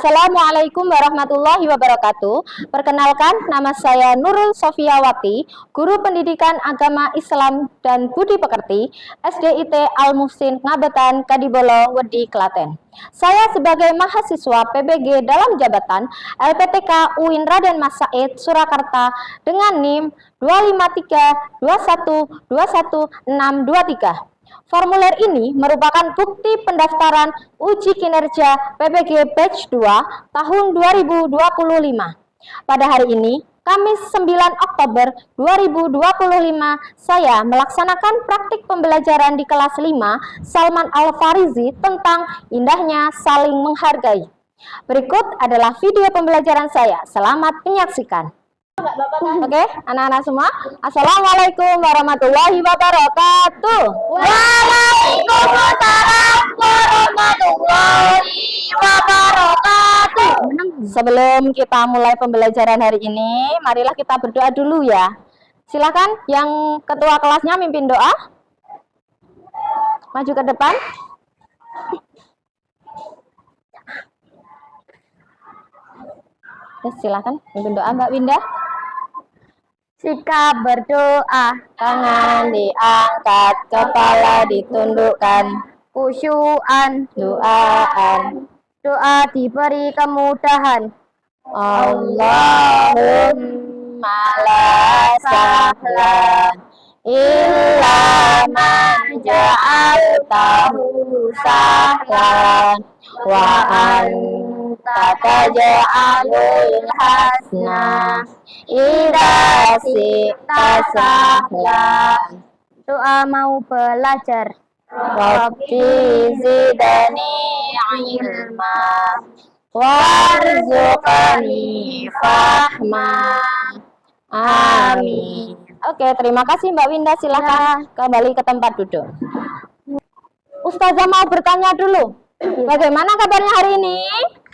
Assalamualaikum warahmatullahi wabarakatuh. Perkenalkan, nama saya Nurul Sofiawati, Guru Pendidikan Agama Islam dan Budi Pekerti, SDIT Al-Muhsin Ngabetan, Kadibolo, Wedi, Klaten. Saya sebagai mahasiswa PBG dalam jabatan LPTK UIN Raden Mas Said, Surakarta dengan NIM 25321210623. Formulir ini merupakan bukti pendaftaran uji kinerja PBG Batch 2 tahun 2025. Pada hari ini, Kamis 9 Oktober 2025, saya melaksanakan praktik pembelajaran di kelas 5 Salman Al-Farizi tentang indahnya saling menghargai. Berikut adalah video pembelajaran saya. Selamat menyaksikan. Oke, anak-anak semua, Assalamualaikum warahmatullahi wabarakatuh. Waalaikumsalam warahmatullahi wabarakatuh. Sebelum kita mulai pembelajaran hari ini, marilah kita berdoa dulu ya. Silakan yang ketua kelasnya mimpin doa. Maju ke depan. Silakan mimpin doa Mbak Winda. Sikap berdoa, tangan diangkat, kepala ditundukkan, khusyuan, doaan, doa diberi kemudahan. Allahumma la sahlan illa ma ja'altahu sahlan wa anta taj'alul hasna idza syi'ta sahlan. Doa mau belajar. Rabbi zidani ilma warzuqni fahma. Amin. Oke, terima kasih Mbak Winda. Silakan kembali ke tempat duduk. Ustazah mau bertanya dulu. Bagaimana kabarnya hari ini?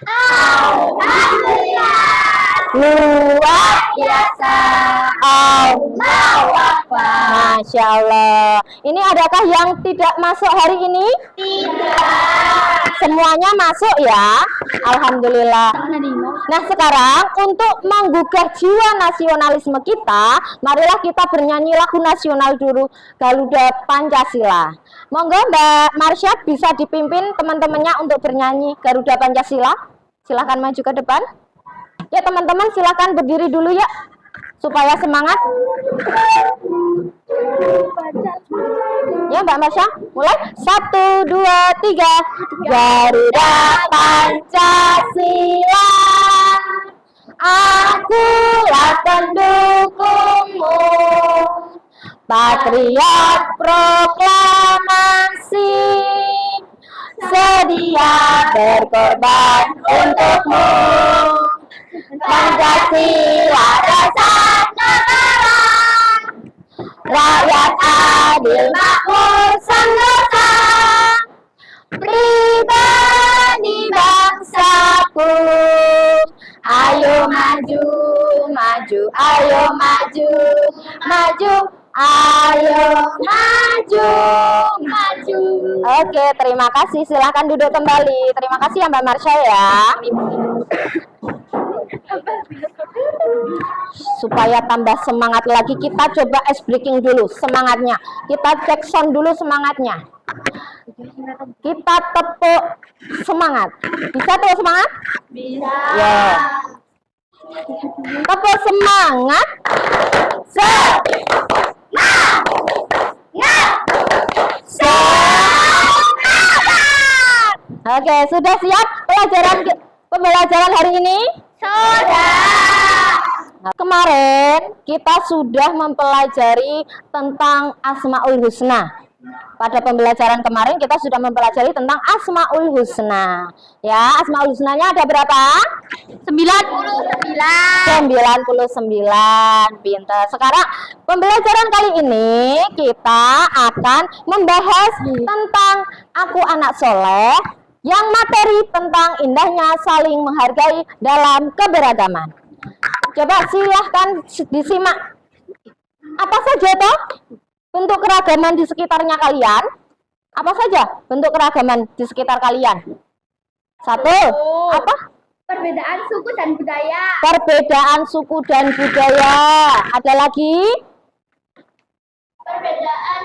Alhamdulillah. Luar biasa. Allahu Akbar. Masya Allah. Ini adakah yang tidak masuk hari ini? Tidak. Semuanya masuk ya. Alhamdulillah. Nah, sekarang untuk menggugah jiwa nasionalisme kita, marilah kita bernyanyi lagu nasional dulu, Garuda Pancasila. Monggo Mbak Marsha bisa dipimpin teman-temannya untuk bernyanyi Garuda Pancasila. Silahkan maju ke depan. Ya teman-teman, silahkan berdiri dulu ya, supaya semangat. Ya Mbak Marsha, mulai. 1, 2, 3. Garuda Pancasila, akulah pendukungmu, patriot proklamasi, sedia berkorban untukmu. Pancasila dasar negara, rakyat adil makmur sentosa, pribadi bangsaku. Ayo maju, maju, ayo maju, maju, ayo maju, maju. Oke, terima kasih. Silahkan duduk kembali. Terima kasih ya Mbak Marsha ya. Supaya tambah semangat lagi, kita coba ice breaking dulu semangatnya. Kita cek sound dulu semangatnya. Kita tepuk semangat. Bisa tepuk semangat? Bisa. Ya. Tepuk semangat. Oke, sudah siap pembelajaran hari ini? Sudah. Kemarin kita sudah mempelajari tentang Asmaul Husna. Pada pembelajaran kemarin kita sudah mempelajari tentang Asmaul Husna. Ya, Asmaul Husnanya ada berapa? 99. 99. Pintar. Sekarang pembelajaran kali ini kita akan membahas tentang Aku Anak Soleh, yang materi tentang indahnya saling menghargai dalam keberagaman. Coba silahkan disimak. Apa saja toh bentuk keragaman di sekitarnya kalian? Apa saja bentuk keragaman di sekitar kalian? Satu, apa? Perbedaan suku dan budaya. Perbedaan suku dan budaya. Ada lagi? Perbedaan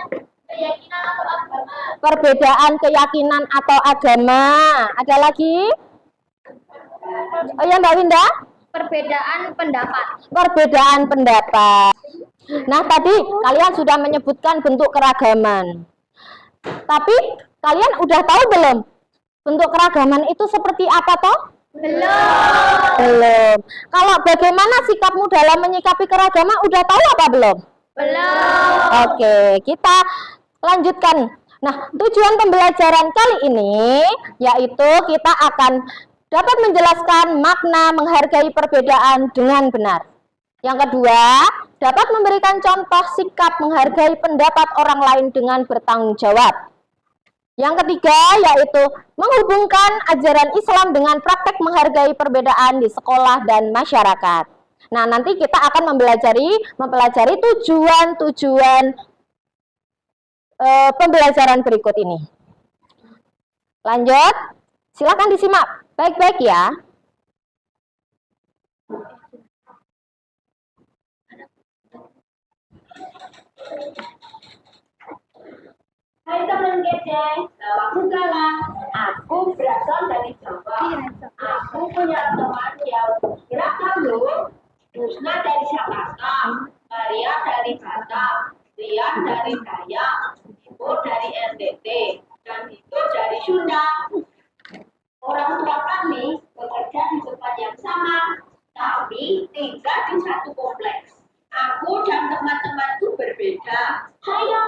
keyakinan atau agama. Perbedaan keyakinan atau agama. Ada lagi? Oh ya Mbak Winda? Perbedaan pendapat. Perbedaan pendapat. Nah tadi kalian sudah menyebutkan bentuk keragaman. Tapi kalian udah tahu belum? Bentuk keragaman itu seperti apa toh? Belum. Belum. Kalau bagaimana sikapmu dalam menyikapi keragaman udah tahu apa belum? Belum. Oke, kita lanjutkan. Nah, tujuan pembelajaran kali ini yaitu kita akan dapat menjelaskan makna menghargai perbedaan dengan benar. Yang kedua, dapat memberikan contoh sikap menghargai pendapat orang lain dengan bertanggung jawab. Yang ketiga, yaitu menghubungkan ajaran Islam dengan praktek menghargai perbedaan di sekolah dan masyarakat. Nah, nanti kita akan mempelajari tujuan-tujuan pembelajaran berikut ini. Lanjut, silakan disimak baik-baik ya. Hai teman kece, namaku Gala. Aku berasal dari Jawa. Aku punya teman yang beragam loh. Rusna dari Jakarta, Maria dari Batam, Rian dari Dayak, Ibu dari NTT, dan itu dari Sunda. Orang tua kami bekerja di tempat yang sama, tapi tinggal di satu kompleks. Aku dan teman-temanku berbeda. Hayo,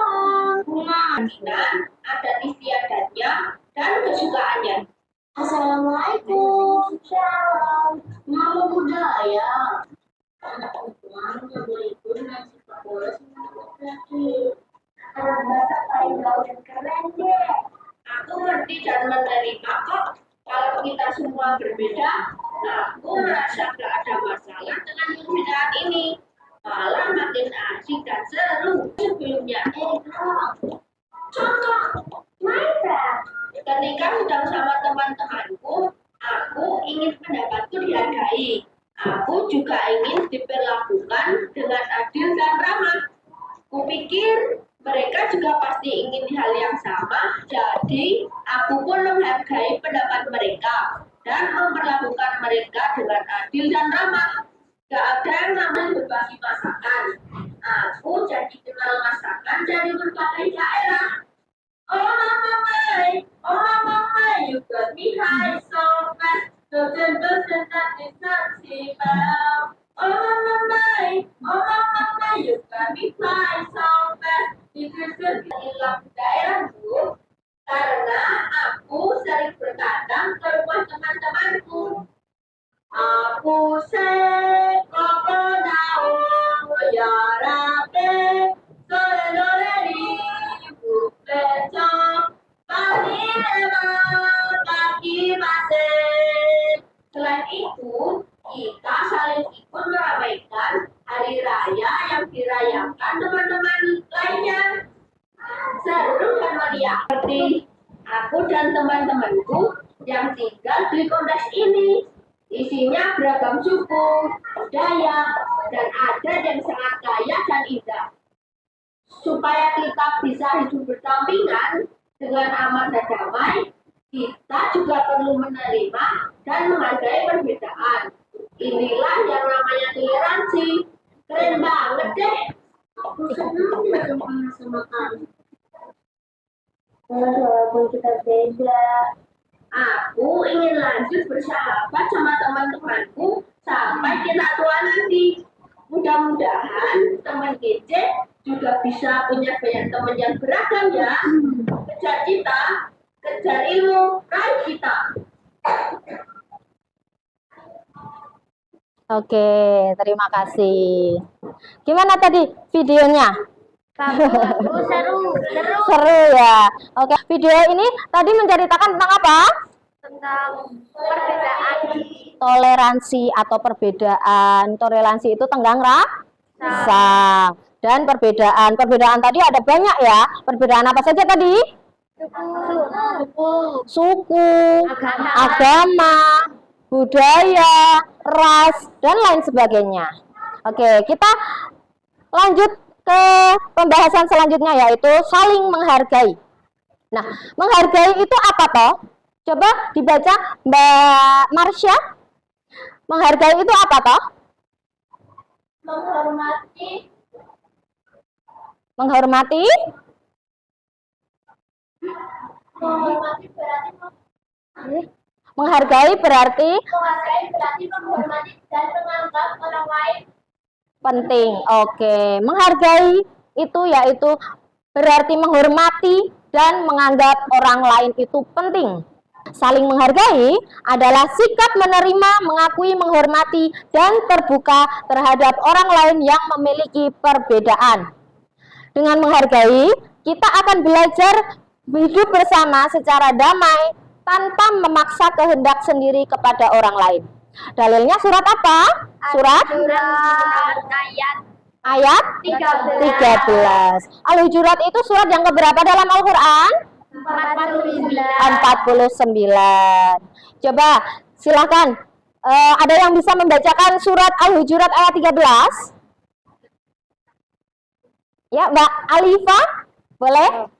Bunga Aminah, adat istiadatnya dan kesukaannya. Assalamualaikum. Shalom. Nama budaya. Anak perempuan yang berlibur dan sepak bola semua laki. Anak batak paling gaul dan keren deh. Aku ngerti dan menerima kok. Kalau kita semua berbeda, aku merasa gak ada masalah dengan perbedaan ini. Malah makin asik dan seru sebelumnya. Contoh, Minecraft. Ketika sedang sama teman-temanku, aku ingin pendapatku dihargai. Aku juga ingin diperlakukan dengan adil dan ramah. Kupikir mereka juga pasti ingin hal yang sama, jadi aku pun menghargai pendapat mereka dan memperlakukan mereka dengan adil dan ramah. Gak ada yang namanya berbagi masakan. Aku jadi kenal masakan dari berbagai daerah. Oh mama, you got me high so fast. Dosen that is not see well. Oh mama, you got me fly so fast. This is the hilang daerahku karena aku sering berkadang ke rumah teman-temanku. Aku sekoko daun yarabe soreloreri buklecok panirema kaki mase. Selain itu, kita saling ikut meramaikan hari raya yang dirayakan teman-teman lainnya. Seru dan meriah. Seperti aku dan teman-temanku yang tinggal di kompleks ini. Isinya beragam suku, budaya, dan adat yang sangat kaya dan indah. Supaya kita bisa hidup berdampingan dengan aman dan damai, kita juga perlu menerima dan menghargai perbedaan. Inilah yang namanya toleransi. Keren banget deh. Aku senang berteman sama kamu. Walaupun kita beda. Aku ingin lanjut bersahabat sama teman-temanku sampai kita tua nanti. Mudah-mudahan teman kece juga bisa punya banyak teman yang beragam ya. Kejar kita, kejar ilmu, raih kita. Oke, terima kasih. Gimana tadi videonya? Seru. Seru ya. Oke, video ini tadi menceritakan tentang apa? Tentang perbedaan. Toleransi atau perbedaan. Toleransi itu tenggang rasa. Dan perbedaan tadi ada banyak ya. Perbedaan apa saja tadi? Suku. Suku, agama, budaya, ras, dan lain sebagainya. Oke, kita lanjut ke pembahasan selanjutnya yaitu saling menghargai. Nah, menghargai itu apa toh? Coba dibaca Mbak Marsha. Menghargai itu apa toh? Menghormati. Menghormati. Menghormati berarti Menghargai berarti menghormati dan menganggap orang lain penting. Oke, menghargai itu yaitu berarti menghormati dan menganggap orang lain itu penting. Saling menghargai adalah sikap menerima, mengakui, menghormati, dan terbuka terhadap orang lain yang memiliki perbedaan. Dengan menghargai, kita akan belajar hidup bersama secara damai tanpa memaksa kehendak sendiri kepada orang lain. Dalilnya surat apa? Surat ayat 13. Al-Hujurat itu surat yang keberapa dalam Al-Quran? 49. Coba silakan, ada yang bisa membacakan surat Al-Hujurat ayat 13? Ya, Mbak Alifa, boleh?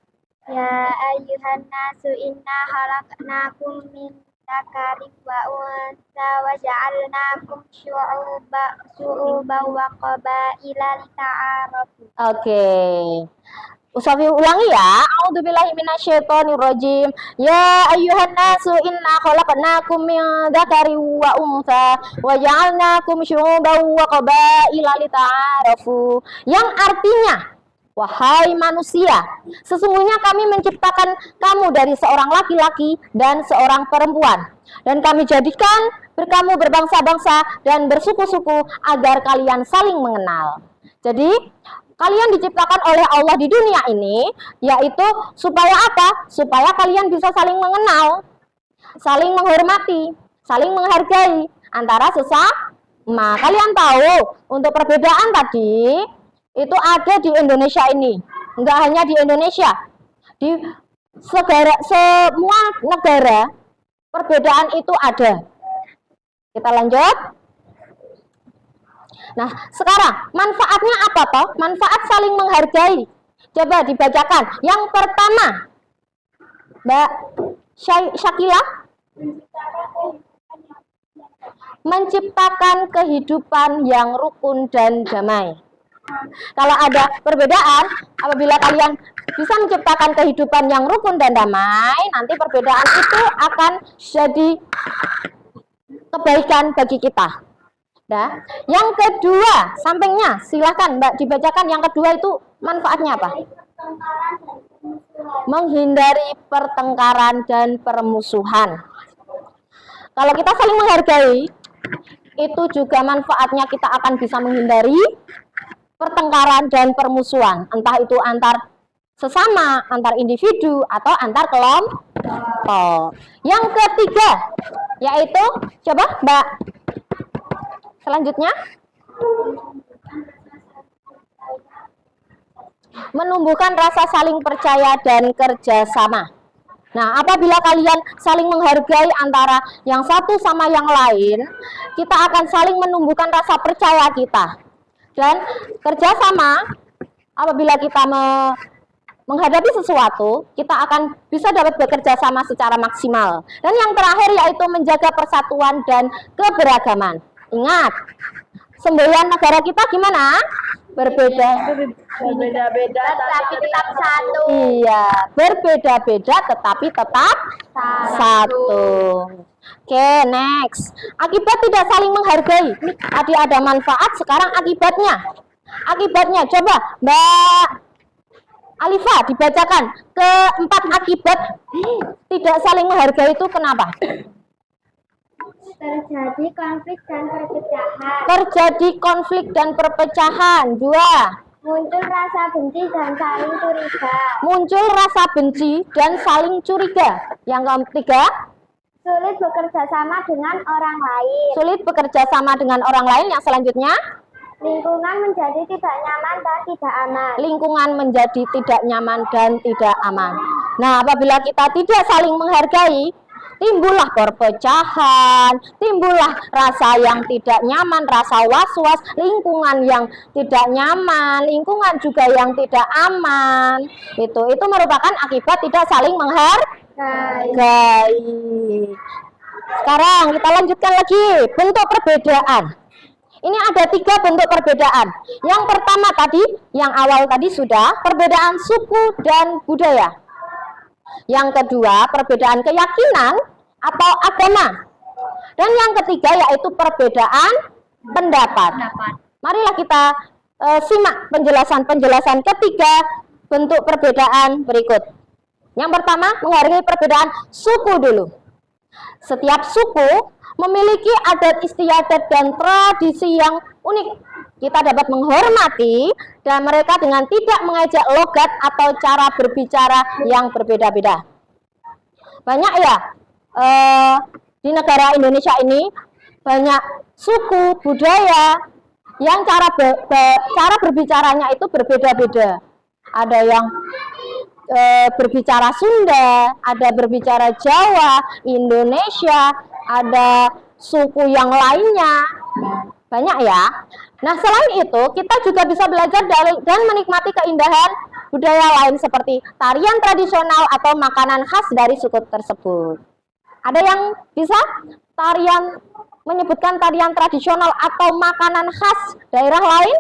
Ya ayyuhan nasu inna khalaqnakum min dzakarin wa untha wa ja'alnakum syu'uban wa qabaila lita'arafu. Oke. Usawi ulangi ya. A'udzubillahi minasyaitonirrajim. Ya ayyuhan nasu inna khalaqnakum min dzakarin wa untha wa ja'alnakum syu'uban wa qabaila lita'arafu. Yang artinya, wahai manusia, sesungguhnya kami menciptakan kamu dari seorang laki-laki dan seorang perempuan. Dan kami jadikan kamu berbangsa-bangsa dan bersuku-suku agar kalian saling mengenal. Jadi, kalian diciptakan oleh Allah di dunia ini, yaitu supaya apa? Supaya kalian bisa saling mengenal, saling menghormati, saling menghargai antara sesama. Kalian tahu, untuk perbedaan tadi, itu ada di Indonesia ini. Enggak hanya di Indonesia, di semua negara perbedaan itu ada. Kita lanjut. Nah, sekarang manfaatnya apa toh? Manfaat saling menghargai. Coba dibacakan. Yang pertama, Mbak Syakila. Menciptakan kehidupan yang rukun dan damai. Kalau ada perbedaan, apabila kalian bisa menciptakan kehidupan yang rukun dan damai, nanti perbedaan itu akan jadi kebaikan bagi kita. Nah, yang kedua, sampingnya, silahkan Mbak dibacakan. Yang kedua itu manfaatnya apa? Menghindari pertengkaran dan permusuhan. Kalau kita saling menghargai, itu juga manfaatnya kita akan bisa menghindari pertengkaran dan permusuhan, entah itu antar sesama, antar individu, atau antar kelompok. Yang ketiga, yaitu, coba Mbak, selanjutnya, menumbuhkan rasa saling percaya dan kerjasama. Nah, apabila kalian saling menghargai antara yang satu sama yang lain, kita akan saling menumbuhkan rasa percaya kita. Dan kerjasama, apabila kita menghadapi sesuatu, kita akan bisa dapat bekerja sama secara maksimal. Dan yang terakhir yaitu menjaga persatuan dan keberagaman. Ingat, semboyan negara kita gimana? berbeda-beda tapi tetap satu. Iya, berbeda-beda tetapi tetap satu. Oke, next. Akibat tidak saling menghargai. Tadi ada manfaat, sekarang akibatnya. Akibatnya, coba Mbak Alifa dibacakan. Keempat akibat tidak saling menghargai itu kenapa? Terjadi konflik dan perpecahan. Terjadi konflik dan perpecahan. 2. Muncul rasa benci dan saling curiga. Muncul rasa benci dan saling curiga. Yang ketiga, Sulit bekerja sama dengan orang lain. sulit bekerja sama dengan orang lain. Yang selanjutnya, Lingkungan menjadi tidak nyaman dan tidak aman. lingkungan menjadi tidak nyaman dan tidak aman. Nah, apabila kita tidak saling menghargai, timbullah perpecahan, timbullah rasa yang tidak nyaman, rasa was-was, lingkungan yang tidak nyaman, lingkungan juga yang tidak aman. Itu merupakan akibat tidak saling menghargai. Sekarang kita lanjutkan lagi bentuk perbedaan. Ini ada 3 bentuk perbedaan. Yang pertama tadi, yang awal tadi sudah, perbedaan suku dan budaya. Yang kedua, perbedaan keyakinan atau agama. Dan yang ketiga yaitu perbedaan pendapat. Marilah kita simak penjelasan-penjelasan ketiga bentuk perbedaan berikut. Yang pertama, menghargai perbedaan suku dulu. Setiap suku memiliki adat istiadat dan tradisi yang unik. Kita dapat menghormati dan mereka dengan tidak mengejek logat atau cara berbicara yang berbeda-beda. Banyak ya di negara Indonesia ini banyak suku budaya yang cara berbicaranya itu berbeda-beda. Ada yang berbicara Sunda, ada berbicara Jawa, Indonesia, ada suku yang lainnya, banyak ya. Nah, selain itu kita juga bisa belajar dan menikmati keindahan budaya lain seperti tarian tradisional atau makanan khas dari suku tersebut. Ada yang bisa menyebutkan tarian tradisional atau makanan khas daerah lain?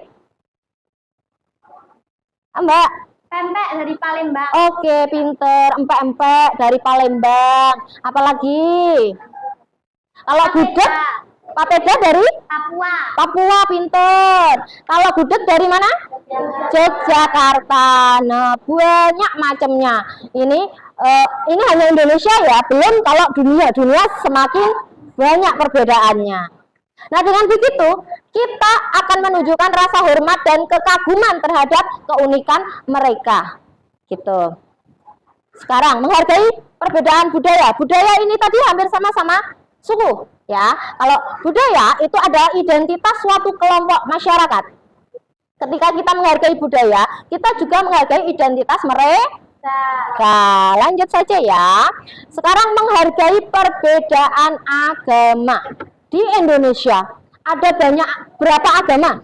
Mbak? Pempek dari Palembang. Oke, pinter. Empek-empek dari Palembang. Apalagi? Kalau gudeg, papeda dari Papua, pinter. Kalau gudeg dari mana? Yogyakarta. Nah, banyak macamnya. Ini hanya Indonesia ya, belum kalau dunia semakin banyak perbedaannya. Nah, dengan begitu kita akan menunjukkan rasa hormat dan kekaguman terhadap keunikan mereka. Gitu. Sekarang menghargai perbedaan budaya. Budaya ini tadi hampir sama-sama suku, ya. Kalau budaya itu adalah identitas suatu kelompok masyarakat. Ketika kita menghargai budaya, kita juga menghargai identitas mereka. Lanjut saja ya. Sekarang menghargai perbedaan agama. Di Indonesia ada berapa agama?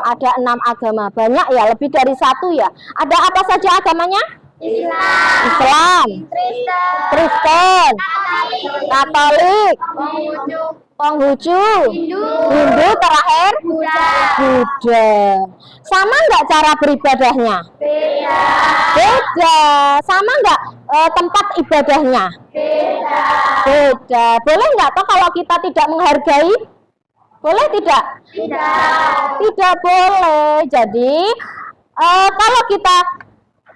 Ada 6 agama. Banyak ya, lebih dari 1 ya. Ada apa saja agamanya? Islam, Kristen, Katolik, Konghucu, Hindu, terakhir Buddha. Sama nggak cara beribadahnya? Beda. Sama nggak tempat ibadahnya? Beda. Boleh nggak toh kalau kita tidak menghargai? Boleh tidak? Tidak boleh. Jadi kalau kita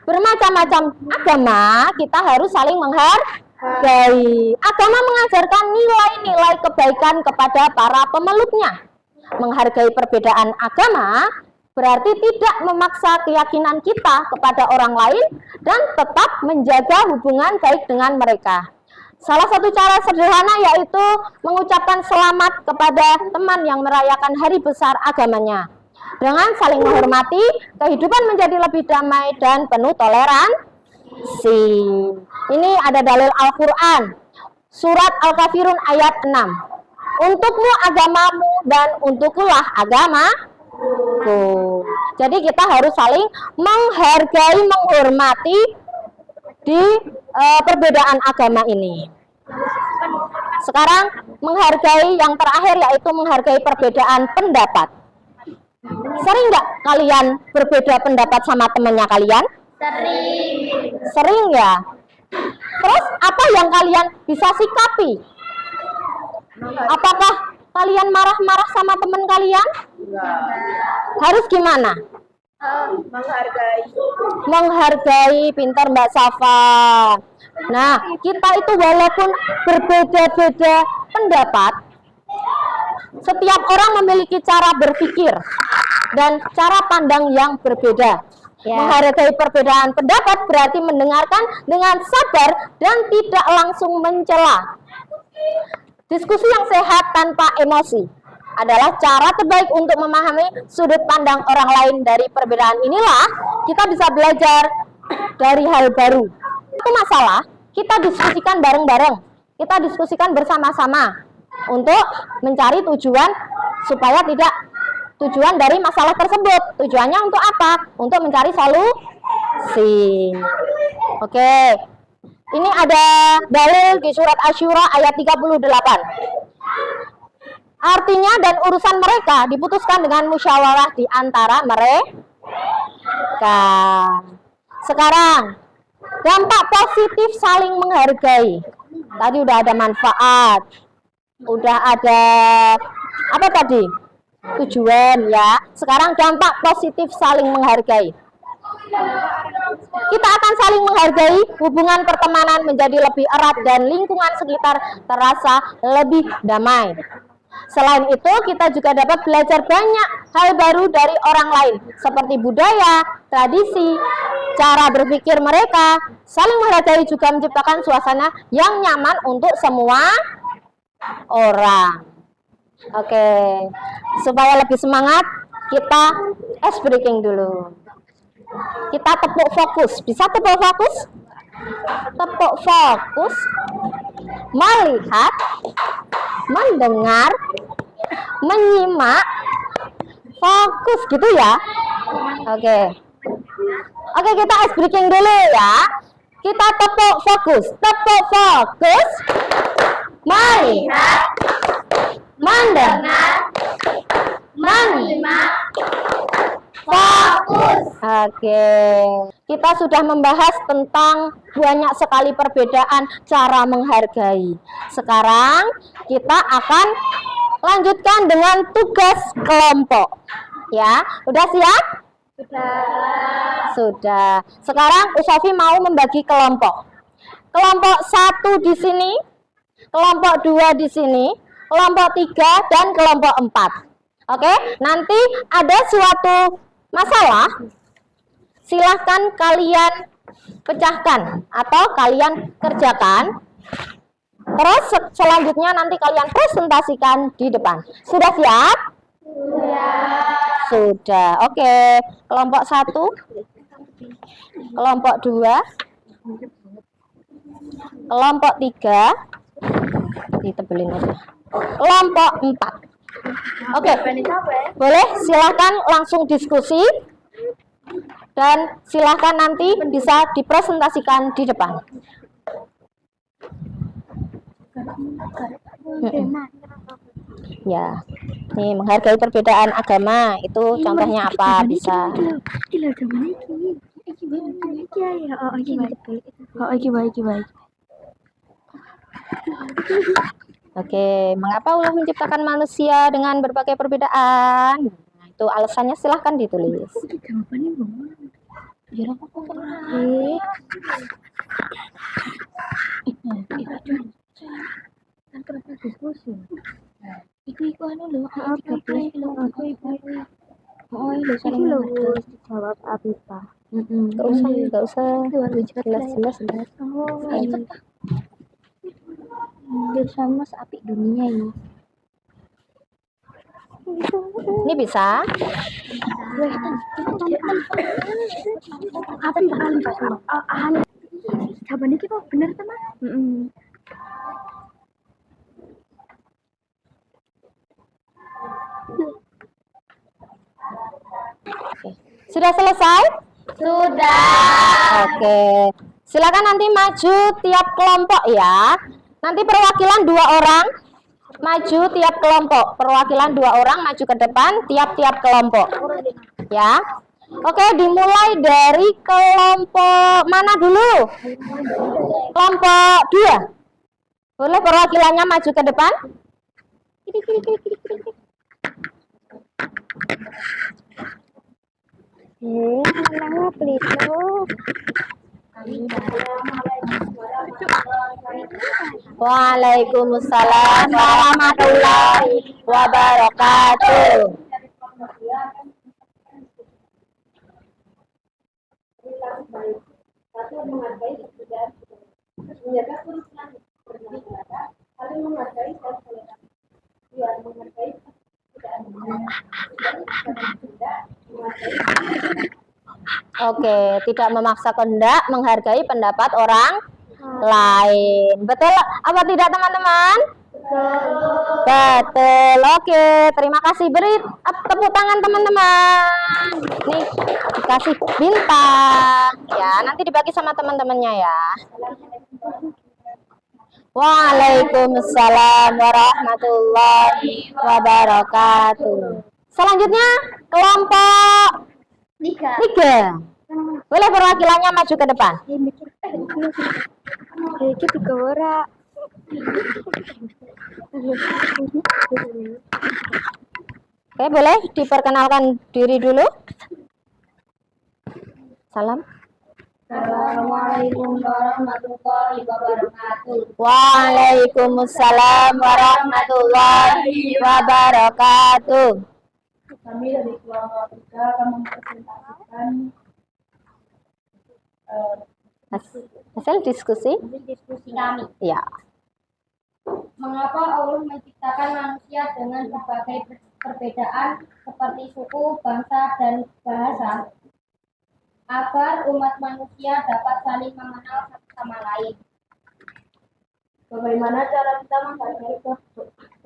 bermacam-macam agama, kita harus saling menghargai. Agama mengajarkan nilai-nilai kebaikan kepada para pemeluknya. Menghargai perbedaan agama berarti tidak memaksa keyakinan kita kepada orang lain dan tetap menjaga hubungan baik dengan mereka. Salah satu cara sederhana yaitu mengucapkan selamat kepada teman yang merayakan hari besar agamanya. Dengan saling menghormati, kehidupan menjadi lebih damai dan penuh toleransi. Ini ada dalil Al-Quran, surat Al-Kafirun ayat 6. Untukmu agamamu dan untukkulah agamaku. Jadi kita harus saling menghargai, menghormati di perbedaan agama ini. Sekarang menghargai yang terakhir yaitu menghargai perbedaan pendapat. Sering nggak kalian berbeda pendapat sama temannya kalian? Sering ya. Terus apa yang kalian bisa sikapi? Apakah kalian marah-marah sama teman kalian? Harus gimana? Menghargai, pintar Mbak Safa. Nah, kita itu walaupun berbeda-beda pendapat, setiap orang memiliki cara berpikir dan cara pandang yang berbeda. Menghargai perbedaan pendapat berarti mendengarkan dengan sabar dan tidak langsung mencela. Diskusi yang sehat tanpa emosi adalah cara terbaik untuk memahami sudut pandang orang lain. Dari perbedaan inilah kita bisa belajar dari hal baru. Satu masalah kita diskusikan bareng-bareng, kita diskusikan bersama-sama untuk mencari tujuan supaya tidak tujuan dari masalah tersebut. Tujuannya untuk apa? Untuk mencari solusi. Oke. Ini ada dalil di surat Asy-Syura ayat 38. Artinya dan urusan mereka diputuskan dengan musyawarah di antara mereka. Sekarang, dampak positif saling menghargai. Tadi udah ada manfaat. Udah ada apa tadi? Tujuan ya. Sekarang dampak positif saling menghargai. Kita akan saling menghargai, hubungan pertemanan menjadi lebih erat dan lingkungan sekitar terasa lebih damai. Selain itu, kita juga dapat belajar banyak hal baru dari orang lain, seperti budaya, tradisi, cara berpikir mereka. Saling menghargai juga menciptakan suasana yang nyaman untuk semua orang. Oke, supaya lebih semangat, kita ice breaking dulu. Kita tepuk fokus. Bisa tepuk fokus? Tepuk fokus. Melihat, mendengar, menyimak, fokus gitu ya. Oke. Oke, kita ice breaking dulu ya. Kita tepuk fokus. Tepuk fokus. Melihat, mendengar, menyimak, fokus. Oke, kita sudah membahas tentang banyak sekali perbedaan cara menghargai. Sekarang kita akan lanjutkan dengan tugas kelompok. Ya, udah siap? Sudah. Sekarang Usofi mau membagi kelompok. Kelompok 1 di sini, kelompok 2 di sini, kelompok 3 dan kelompok 4. Oke, nanti ada suatu masalah, silahkan kalian pecahkan atau kalian kerjakan. Terus selanjutnya nanti kalian presentasikan di depan. Sudah siap? Sudah. Oke, kelompok 1, kelompok 2, kelompok 3, ditebelin aja. Kelompok 4. Oke, boleh silahkan langsung diskusi dan silahkan nanti bisa dipresentasikan di depan. Ya, nih menghargai perbedaan agama itu contohnya apa? Bisa. Oke, mengapa Allah menciptakan manusia dengan berbagai perbedaan? Nah, itu alasannya silahkan ditulis. Jawab Abifah. Gak usah. Jelas. Sama seapik dunia ini. Ini bisa. Jawaban ini kok bener teman? Sudah selesai? Sudah. Oke. Silakan nanti maju tiap kelompok ya. Nanti perwakilan 2 orang maju tiap kelompok. Perwakilan 2 orang maju ke depan tiap-tiap kelompok. Ya. Oke, dimulai dari kelompok mana dulu? Kelompok 2. Boleh perwakilannya maju ke depan? Waalaikumsalam warahmatullahi wabarakatuh. Oke, tidak memaksa kehendak, menghargai pendapat orang lain. Betul apa tidak teman-teman? Betul. Oke, terima kasih. Beri tepuk tangan teman-teman. Nih, dikasih bintang. Ya, nanti dibagi sama teman-temannya ya. Waalaikumsalam warahmatullahi wabarakatuh. Selanjutnya kelompok 3. Boleh perwakilannya maju ke depan. Oke, boleh diperkenalkan diri dulu. Salam. Assalamualaikum warahmatullahi wabarakatuh. Waalaikumsalam warahmatullahi wabarakatuh. Kami dari kelompok 3 akan mempresentasikan Hasil diskusi? diskusi kami. Ya. Mengapa Allah menciptakan manusia dengan berbagai perbedaan seperti suku, bangsa, dan bahasa, agar umat manusia dapat saling mengenal satu sama lain? Bagaimana cara kita menghargai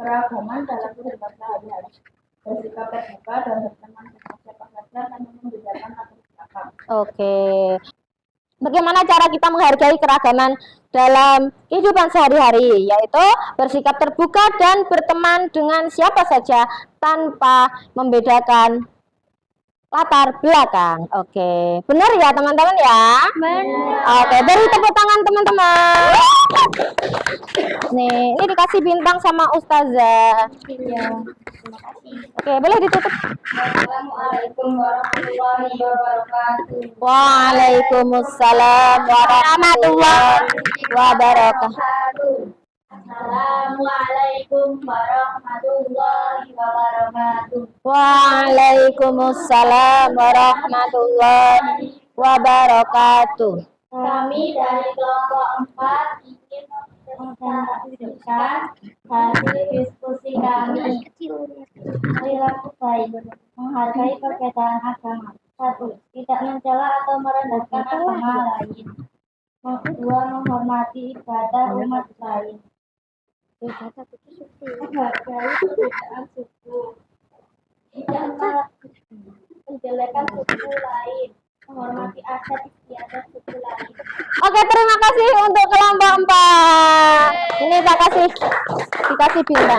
keragaman dalam kehidupan sehari-hari? Bersikap terbuka dan berteman dengan siapa saja tanpa membedakan latar belakang. Oke. Bagaimana cara kita menghargai keragaman dalam kehidupan sehari-hari, yaitu bersikap terbuka dan berteman dengan siapa saja tanpa membedakan latar belakang. Oke, benar ya teman-teman ya? Benar. Oke, beri tepuk tangan teman-teman. Nih, ini dikasih bintang sama Ustazah. Oke, boleh ditutup. Assalamualaikum warahmatullahi wabarakatuh. Waalaikumsalam warahmatullahi wabarakatuh. Assalamualaikum warahmatullahi wabarakatuh. Waalaikumsalam warahmatullahi wabarakatuh. Kami dari kelompok 4 ingin mempresentasikan hasil diskusi kami. Perilaku baik, menghargai perbedaan agama. 1. Tidak mencela atau merendahkan agama lain. 2. Menghormati ibadah umat lain. Menghargai perbedaan suku. Tidak menjelekan suku lain. Menghormati adat istiadat suku lain. Oke, terima kasih untuk kelompok 4. Ini Pak dikasih bintang.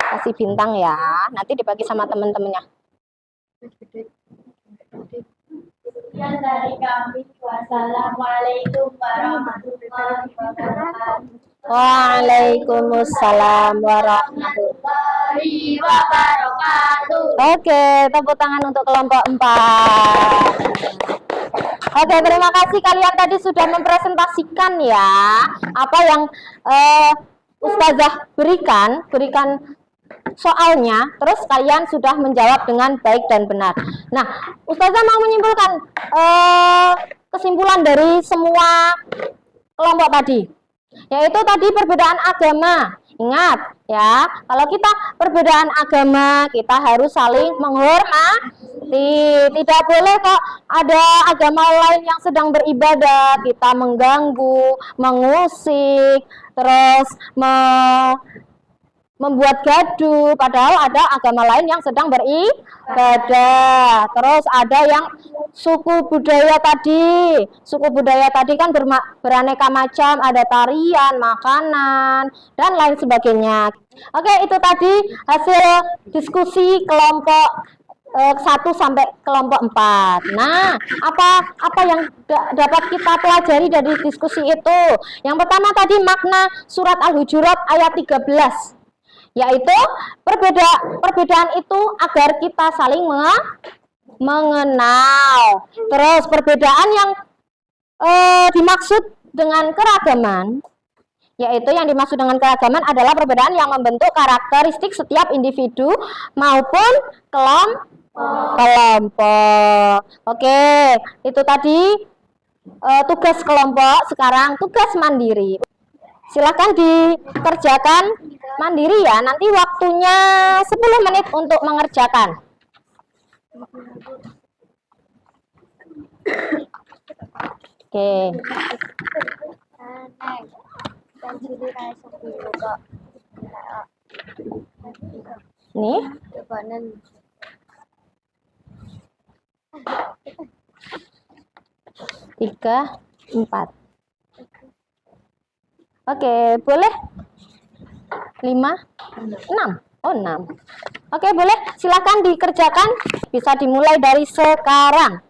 Kasih bintang ya. Nanti dibagi sama teman-temannya. Sekian dari kami. Wassalamualaikum warahmatullahi wabarakatuh. Waalaikumsalam warahmatullahi wabarakatuh. Oke, tepuk tangan untuk kelompok 4. Oke, terima kasih kalian tadi sudah mempresentasikan ya apa yang Ustazah berikan soalnya, terus kalian sudah menjawab dengan baik dan benar. Nah, Ustazah mau menyimpulkan kesimpulan dari semua kelompok tadi, yaitu tadi perbedaan agama. Ingat ya, kalau kita perbedaan agama, kita harus saling menghormati. Tidak boleh kok ada agama lain yang sedang beribadah, kita mengganggu, mengusik, terus membuat gaduh, padahal ada agama lain yang sedang beribadah. Terus ada yang suku budaya tadi kan beraneka macam, ada tarian, makanan, dan lain sebagainya. Oke, itu tadi hasil diskusi kelompok 1 sampai kelompok 4. Nah, apa yang dapat kita pelajari dari diskusi itu? Yang pertama tadi makna surat Al-Hujurat ayat 13. Yaitu perbedaan itu agar kita saling mengenal. Terus perbedaan yang dimaksud dengan keragaman, yaitu yang dimaksud dengan keragaman adalah perbedaan yang membentuk karakteristik setiap individu maupun kelompok. Oke, itu tadi tugas kelompok. Sekarang tugas mandiri. Silakan dikerjakan mandiri ya. Nanti waktunya 10 menit untuk mengerjakan. Oke. Jadi kayak sebelum kok. Nih, Cobanan. 3, 4. Oke, boleh? 5, 6. Oh, 6. Oke, boleh. Silakan dikerjakan. Bisa dimulai dari sekarang.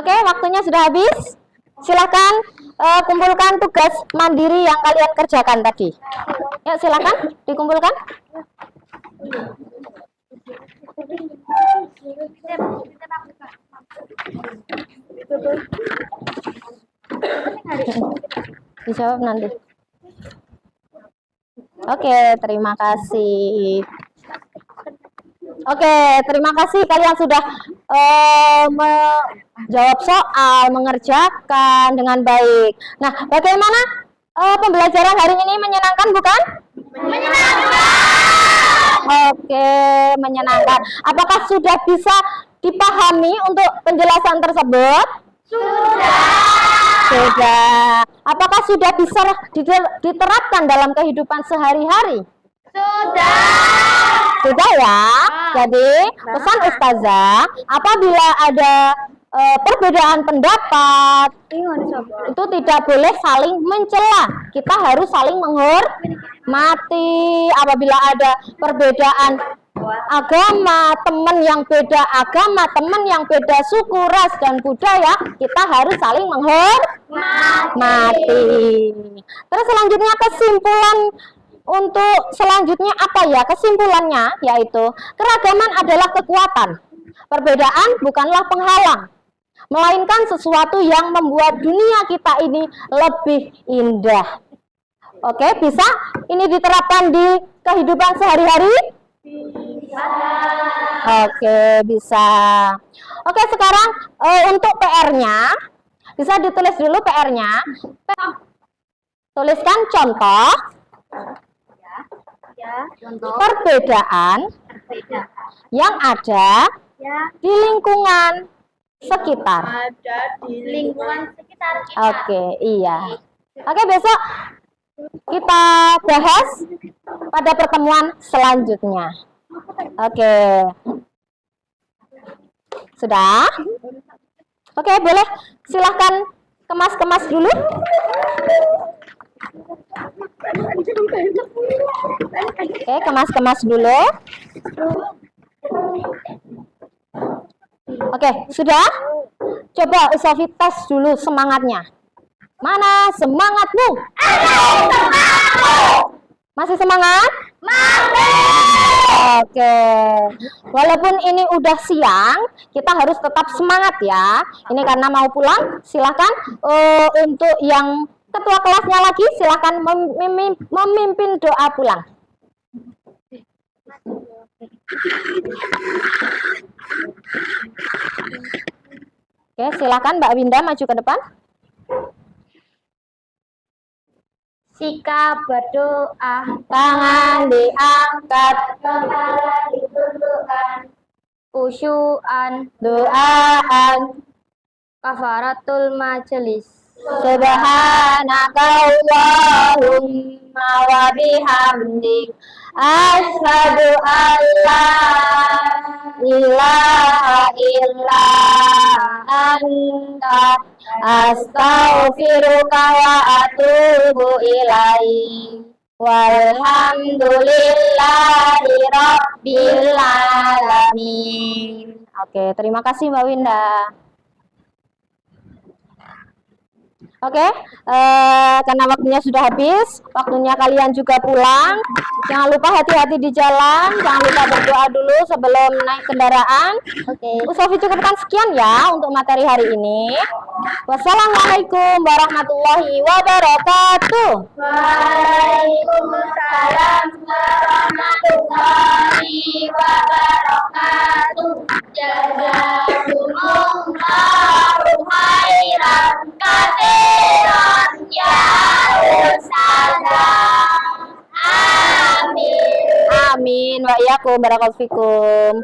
Oke, waktunya sudah habis. Silakan kumpulkan tugas mandiri yang kalian kerjakan tadi. Ya, silakan dikumpulkan. Dijawab nanti. Oke, terima kasih. Oke, terima kasih kalian sudah menjawab soal, mengerjakan dengan baik. Nah, bagaimana pembelajaran hari ini menyenangkan, bukan? Menyenangkan. Oke, menyenangkan. Apakah sudah bisa dipahami untuk penjelasan tersebut? Sudah. Apakah sudah bisa diterapkan dalam kehidupan sehari-hari? Sudah ya. Jadi pesan Ustazah, apabila ada perbedaan pendapat itu tidak boleh saling mencela. Kita harus saling menghormati. Apabila ada perbedaan agama, teman yang beda agama, teman yang beda suku, ras dan budaya, kita harus saling menghormati. Terus selanjutnya kesimpulan untuk selanjutnya apa ya? Kesimpulannya yaitu keragaman adalah kekuatan. Perbedaan bukanlah penghalang, melainkan sesuatu yang membuat dunia kita ini lebih indah. Oke, bisa ini diterapkan di kehidupan sehari-hari? Oke, bisa. Oke, sekarang untuk PR-nya bisa ditulis dulu PR-nya. Tuliskan contoh. Perbedaan yang ada di lingkungan sekitar. Oke, iya. Oke, besok kita bahas pada pertemuan selanjutnya. Oke. Sudah? Oke, boleh silahkan kemas-kemas dulu. Oke, kemas-kemas dulu. Oke, sudah? Coba Usafi tes dulu semangatnya. Mana semangatmu? Masih semangat? Oke. Walaupun ini udah siang, kita harus tetap semangat ya. Ini karena mau pulang, silahkan untuk yang ketua kelasnya lagi, silahkan memimpin doa pulang. Oke, silakan Mbak Winda maju ke depan. Sikap berdoa, Tangan diangkat, kepala ditundukkan, khusyuan, doaan. kafaratul majelis. Subhanakallahumma wa bihamdik, asyhadu an la ilaha illa anta, astaghfiruka wa atubu ilaik. Walhamdulillahi rabbil alamin. Oke, terima kasih Mbak Winda. Oke, karena waktunya sudah habis, waktunya kalian juga pulang. Jangan lupa hati-hati di jalan, jangan lupa berdoa dulu sebelum naik kendaraan. Oke. Sofi cukupkan sekian ya untuk materi hari ini. Wassalamualaikum warahmatullahi wabarakatuh. Waalaikumsalam warahmatullahi wabarakatuh. Jazakumullahu khairan katsiran ya Ustazah. Amin. Amin wa iyyakum barakallahu fikum.